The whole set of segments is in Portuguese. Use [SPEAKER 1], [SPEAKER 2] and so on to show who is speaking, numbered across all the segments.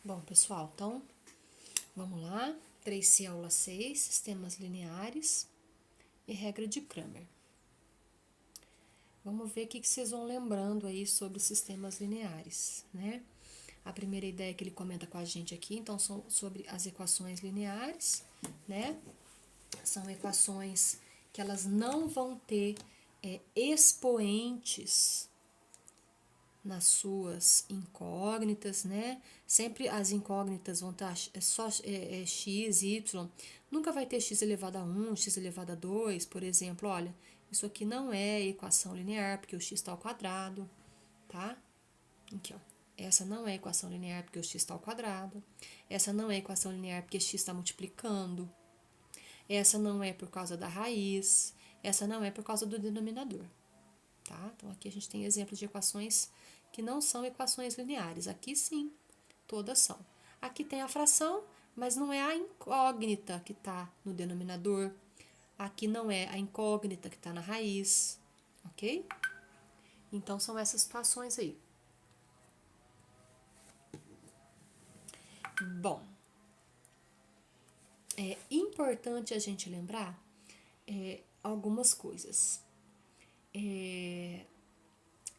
[SPEAKER 1] Bom, pessoal, então vamos lá. 3C aula 6, sistemas lineares e regra de Cramer. Vamos ver o que vocês vão lembrando aí sobre sistemas lineares, né? A primeira ideia que ele comenta com a gente aqui, então, são sobre as equações lineares, né? São equações que elas não vão ter expoentes nas suas incógnitas, né? Sempre as incógnitas vão estar só x, y. Nunca vai ter x elevado a 1, x elevado a 2, por exemplo. Olha, isso aqui não é equação linear, porque o x está ao quadrado, tá? Aqui, ó. Essa não é equação linear, porque o x está ao quadrado. Essa não é equação linear, porque x está multiplicando. Essa não é por causa da raiz. Essa não é por causa do denominador, tá? Então, aqui a gente tem exemplos de equações que não são equações lineares. Aqui sim, todas são. Aqui tem a fração, mas não é a incógnita que está no denominador. Aqui não é a incógnita que está na raiz, ok? Então, são essas situações aí. Bom, é importante a gente lembrar algumas coisas.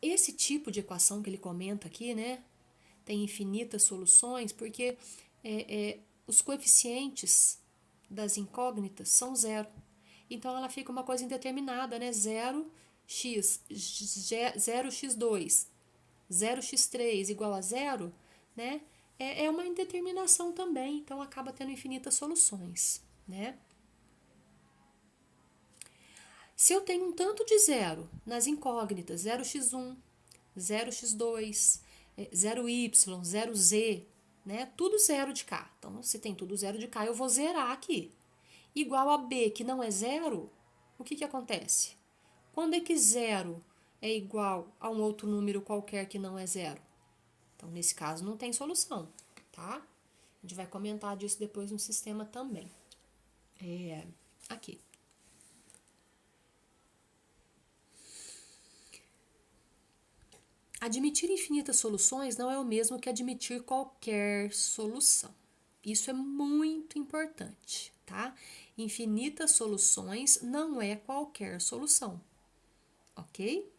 [SPEAKER 1] Esse tipo de equação que ele comenta aqui, né, tem infinitas soluções, porque os coeficientes das incógnitas são zero. Então, ela fica uma coisa indeterminada, né? 0x, 0x2, 0x3 igual a zero, né? É uma indeterminação também, então acaba tendo infinitas soluções, né? Se eu tenho um tanto de zero nas incógnitas, 0x1, 0x2, 0y, 0z, né? Tudo zero de cá. Então, se tem tudo zero de cá, eu vou zerar aqui. Igual a b, que não é zero, o que acontece? Quando é que zero é igual a um outro número qualquer que não é zero? Então, nesse caso, não tem solução, tá? A gente vai comentar disso depois no sistema também. Aqui. Admitir infinitas soluções não é o mesmo que admitir qualquer solução. Isso é muito importante, tá? Infinitas soluções não é qualquer solução, ok?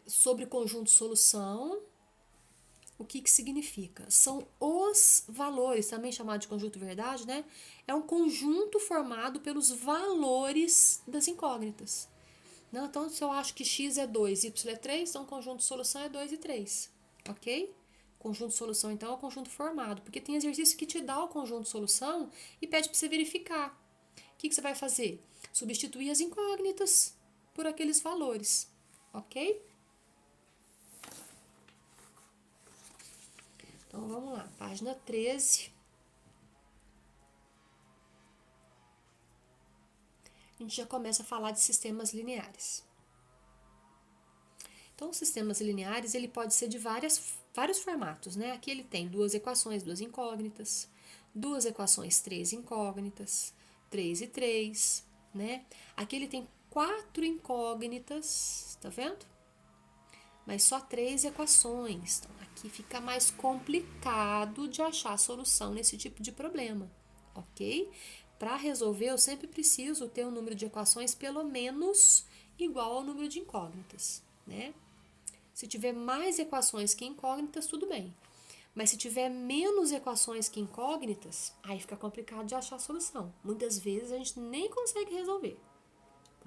[SPEAKER 1] Sobre conjunto solução, o que significa? São os valores, também chamado de conjunto verdade, né? É um conjunto formado pelos valores das incógnitas. Não, então, se eu acho que x é 2, y é 3, então o conjunto de solução é 2 e 3, ok? Conjunto de solução, então, é o conjunto formado, porque tem exercício que te dá o conjunto de solução e pede para você verificar. O que você vai fazer? Substituir as incógnitas por aqueles valores, ok? Então, vamos lá, página 13. A gente já começa a falar de sistemas lineares. Então, os sistemas lineares, ele pode ser de vários formatos, né? Aqui ele tem duas equações, duas incógnitas, duas equações, três incógnitas, 3 e 3, né? Aqui ele tem 4 incógnitas, tá vendo? Mas só 3 equações. Então, aqui fica mais complicado de achar solução nesse tipo de problema, ok? Para resolver, eu sempre preciso ter um número de equações pelo menos igual ao número de incógnitas, né? Se tiver mais equações que incógnitas, tudo bem. Mas se tiver menos equações que incógnitas, aí fica complicado de achar a solução. Muitas vezes a gente nem consegue resolver,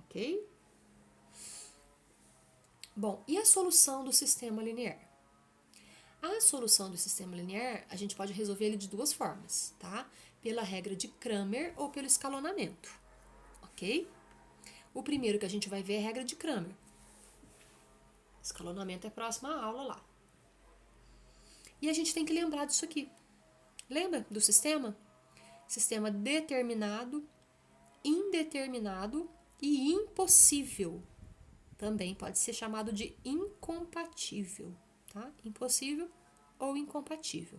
[SPEAKER 1] ok? Bom, e a solução do sistema linear? A solução do sistema linear, a gente pode resolver ele de duas formas, tá? Pela regra de Cramer ou pelo escalonamento, ok? O primeiro que a gente vai ver é a regra de Cramer. Escalonamento é a próxima aula lá. E a gente tem que lembrar disso aqui. Lembra do sistema? Sistema determinado, indeterminado e impossível. Também pode ser chamado de incompatível, tá? Impossível ou incompatível.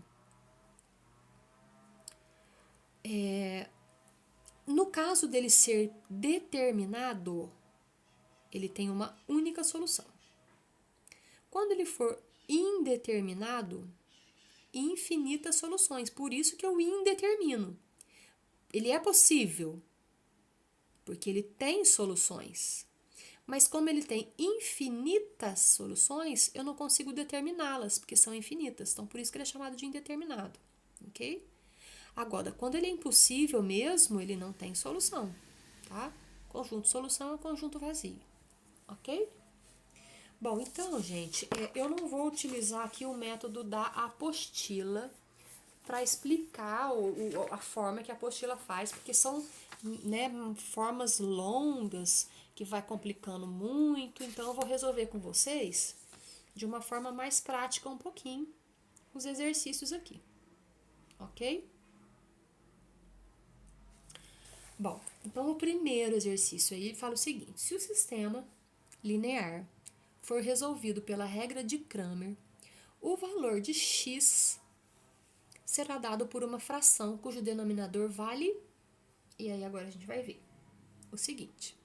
[SPEAKER 1] No caso dele ser determinado, ele tem uma única solução. Quando ele for indeterminado, infinitas soluções, por isso que eu indetermino. Ele é possível, porque ele tem soluções. Mas como ele tem infinitas soluções, eu não consigo determiná-las, porque são infinitas. Então, por isso que ele é chamado de indeterminado, ok? Agora, quando ele é impossível mesmo, ele não tem solução, tá? Conjunto solução é um conjunto vazio, ok? Bom, então, gente, eu não vou utilizar aqui o método da apostila para explicar a forma que a apostila faz, porque são, né, formas longas que vai complicando muito, então eu vou resolver com vocês de uma forma mais prática um pouquinho os exercícios aqui, ok? Bom, então o primeiro exercício aí ele fala o seguinte: se o sistema linear for resolvido pela regra de Cramer, o valor de x será dado por uma fração cujo denominador vale. E aí agora a gente vai ver o seguinte.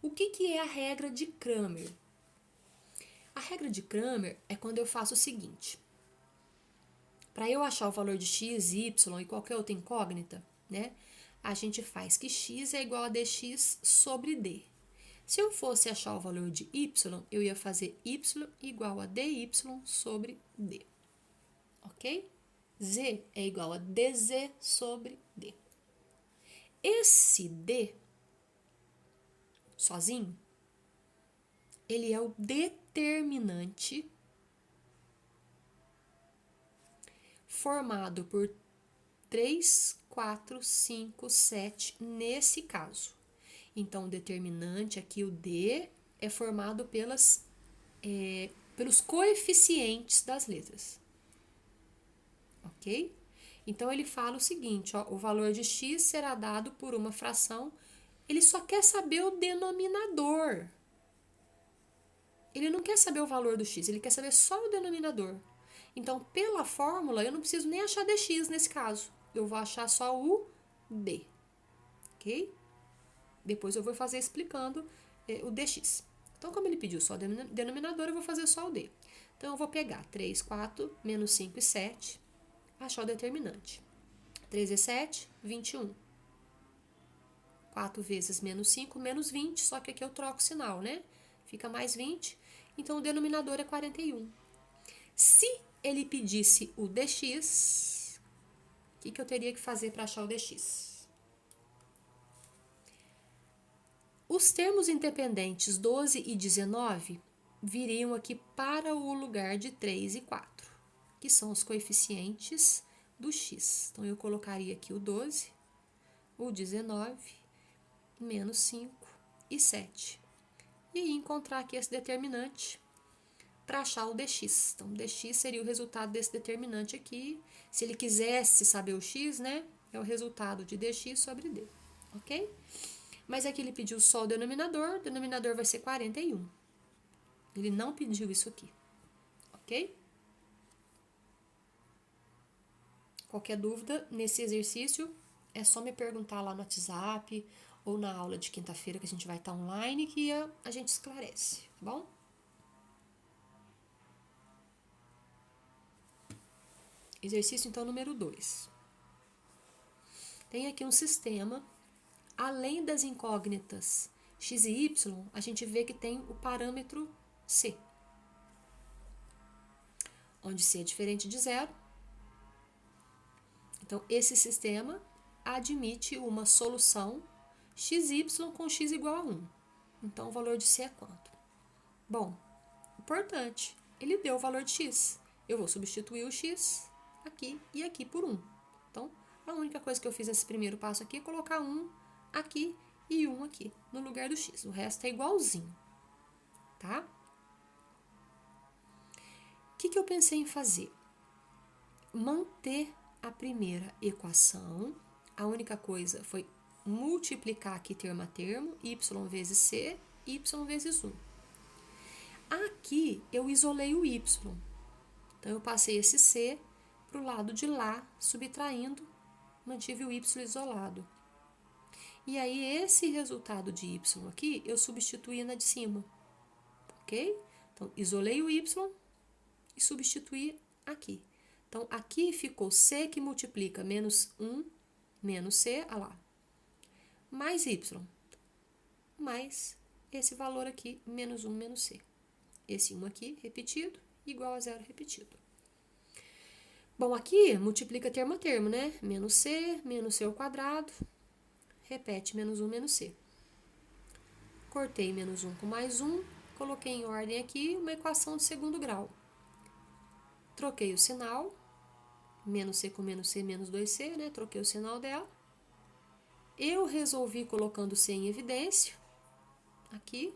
[SPEAKER 1] O que é a regra de Cramer? A regra de Cramer é quando eu faço o seguinte. Para eu achar o valor de x, y e qualquer outra incógnita, né? A gente faz que x é igual a dx sobre d. Se eu fosse achar o valor de y, eu ia fazer y igual a dy sobre d. Ok? Z é igual a dz sobre d. Esse d, sozinho, ele é o determinante formado por 3, 4, 5, 7 nesse caso. Então, o determinante aqui, o D, é formado pelos coeficientes das letras. Ok? Então, ele fala o seguinte, ó, o valor de x será dado por uma fração. Ele só quer saber o denominador. Ele não quer saber o valor do x, ele quer saber só o denominador. Então, pela fórmula, eu não preciso nem achar dx nesse caso. Eu vou achar só o d. Ok? Depois eu vou fazer explicando o dx. Então, como ele pediu só o denominador, eu vou fazer só o d. Então, eu vou pegar 3, 4, menos 5 e 7, achar o determinante. 3 e 7, 21. 4 vezes menos 5, menos 20, só que aqui eu troco o sinal, né? Fica mais 20, então o denominador é 41. Se ele pedisse o dx, o que eu teria que fazer para achar o dx? Os termos independentes 12 e 19 viriam aqui para o lugar de 3 e 4, que são os coeficientes do x. Então, eu colocaria aqui o 12, o 19, menos 5 e 7. E aí, encontrar aqui esse determinante para achar o dx. Então, o dx seria o resultado desse determinante aqui. Se ele quisesse saber o x, né, é o resultado de dx sobre d, ok? Mas aqui ele pediu só o denominador vai ser 41. Ele não pediu isso aqui, ok? Qualquer dúvida nesse exercício, é só me perguntar lá no WhatsApp ou na aula de quinta-feira que a gente vai estar online que a gente esclarece, tá bom? Exercício, então, número 2. Tem aqui um sistema, além das incógnitas x e y, a gente vê que tem o parâmetro c, onde c é diferente de zero. Então, esse sistema admite uma solução xy com x igual a 1. Então, o valor de c é quanto? Bom, importante, ele deu o valor de x. Eu vou substituir o x aqui e aqui por 1. Então, a única coisa que eu fiz nesse primeiro passo aqui é colocar 1 aqui e 1 aqui, no lugar do x. O resto é igualzinho, tá? O que eu pensei em fazer? Manter a primeira equação. A única coisa foi multiplicar aqui termo a termo, y vezes c, y vezes 1. Aqui eu isolei o y. Então, eu passei esse c para o lado de lá, subtraindo, mantive o y isolado. E aí, esse resultado de y aqui, eu substituí na de cima, ok? Então, isolei o y e substituí aqui. Então, aqui ficou C que multiplica menos 1 menos C, olha lá, mais Y, mais esse valor aqui, menos 1 menos C. Esse 1 aqui, repetido, igual a 0 repetido. Bom, aqui multiplica termo a termo, né? Menos C ao quadrado, repete menos 1 menos C. Cortei menos 1 com mais 1, coloquei em ordem aqui uma equação de segundo grau. Troquei o sinal, menos C com menos C, menos 2C, né? Troquei o sinal dela. Eu resolvi colocando C em evidência, aqui.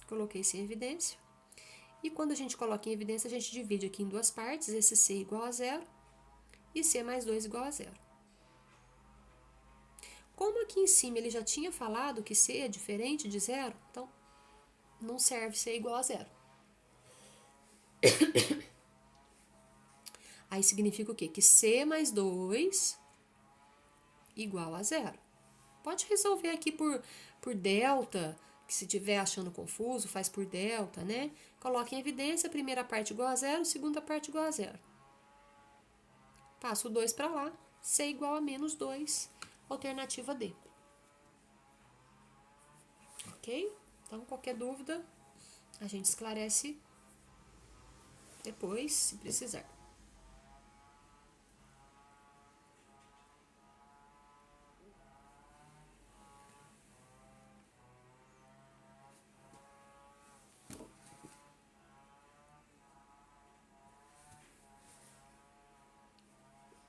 [SPEAKER 1] Coloquei C em evidência. E quando a gente coloca em evidência, a gente divide aqui em duas partes, esse C igual a 0 e C mais 2 igual a 0. Como aqui em cima ele já tinha falado que C é diferente de 0, então não serve C igual a 0. Aí significa o quê? Que C mais 2 igual a 0. Pode resolver aqui por delta, que se estiver achando confuso, faz por delta, né? Coloca em evidência, a primeira parte igual a 0, a segunda parte igual a 0. Passo o 2 para lá, C igual a menos 2, alternativa D. Ok? Então, qualquer dúvida, a gente esclarece depois, se precisar.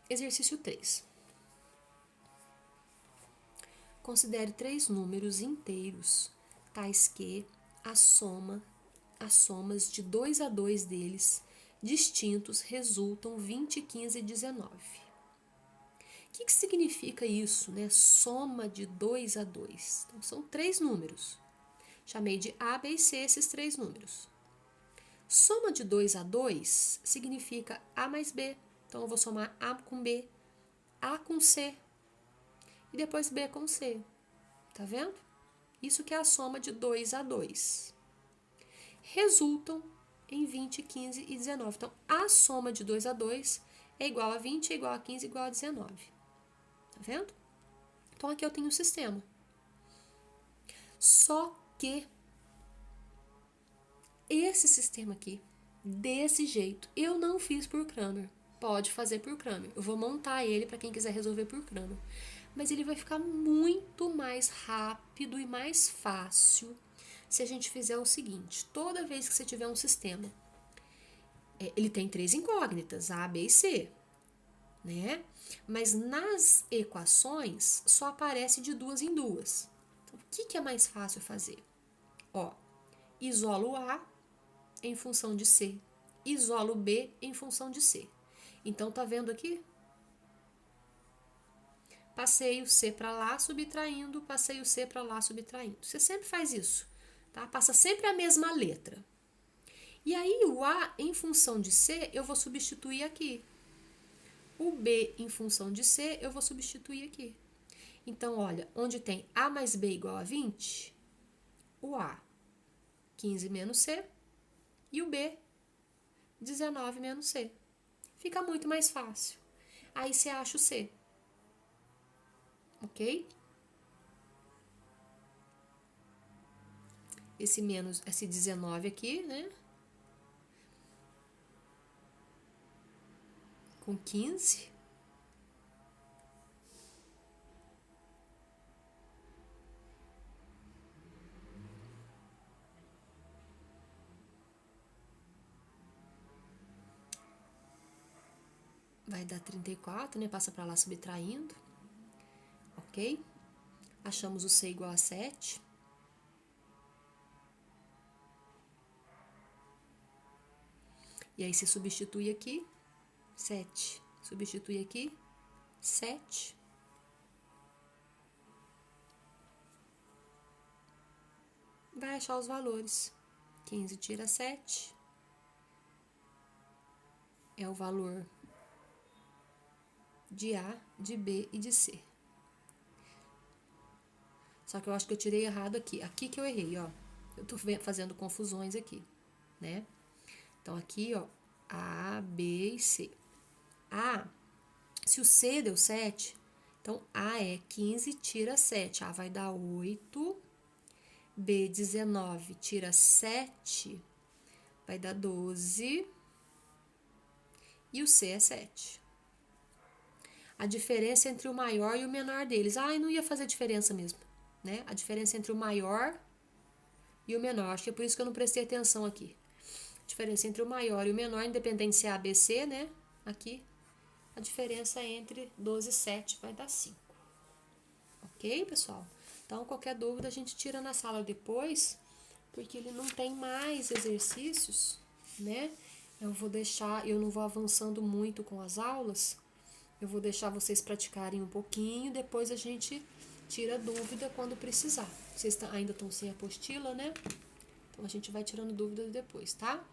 [SPEAKER 1] Exercício 3. Considere 3 números inteiros, tais que as somas de 2 a 2 deles, distintos, resultam 20, 15 e 19. O que significa isso, né? Soma de 2 a 2. Então, são 3 números. Chamei de A, B e C esses 3 números. Soma de 2 a 2 significa A mais B. Então, eu vou somar A com B, A com C e depois B com C. Tá vendo? Isso que é a soma de 2 a 2. Resultam em 20, 15 e 19. Então, a soma de 2 a 2 é igual a 20, é igual a 15, é igual a 19. Tá vendo? Então, aqui eu tenho um sistema. Só que esse sistema aqui, desse jeito, eu não fiz por Cramer. Pode fazer por Cramer. Eu vou montar ele para quem quiser resolver por Cramer. Mas ele vai ficar muito mais rápido e mais fácil se a gente fizer o seguinte: toda vez que você tiver um sistema, ele tem 3 incógnitas, A, B e C, né? Mas nas equações só aparece de 2 em 2. Então, o que é mais fácil fazer? Ó, isolo A em função de C, isolo B em função de C. Então, tá vendo aqui? Passei o C para lá, subtraindo, passei o C para lá, subtraindo. Você sempre faz isso, tá? Passa sempre a mesma letra. E aí, o A em função de C, eu vou substituir aqui. O B em função de C, eu vou substituir aqui. Então, olha, onde tem A mais B igual a 20, o A, 15 menos C, e o B, 19 menos C. Fica muito mais fácil. Aí, você acha o C. Ok? Esse 19 aqui, né? Com 15. Vai dar 34, né? Passa para lá subtraindo. Ok? Achamos o C igual a 7. E aí, se substitui aqui, 7. Substitui aqui, 7. Vai achar os valores. 15 tira 7. É o valor de A, de B e de C. Só que eu acho que eu tirei errado aqui. Aqui que eu errei, ó. Eu tô fazendo confusões aqui, né? Então, aqui, ó, A, B e C. A, se o C deu 7, então A é 15, tira 7. A vai dar 8. B, 19, tira 7, vai dar 12. E o C é 7. A diferença entre o maior e o menor deles. Ah, não ia fazer diferença mesmo, né? A diferença entre o maior e o menor. Acho que é por isso que eu não prestei atenção aqui. A diferença entre o maior e o menor, independente se é A, B, C, né? Aqui, a diferença entre 12 e 7 vai dar 5. Ok, pessoal? Então, qualquer dúvida a gente tira na sala depois, porque ele não tem mais exercícios, né? Eu não vou avançando muito com as aulas. Eu vou deixar vocês praticarem um pouquinho, depois a gente tira dúvida quando precisar. Vocês ainda estão sem apostila, né? Então a gente vai tirando dúvidas depois, tá?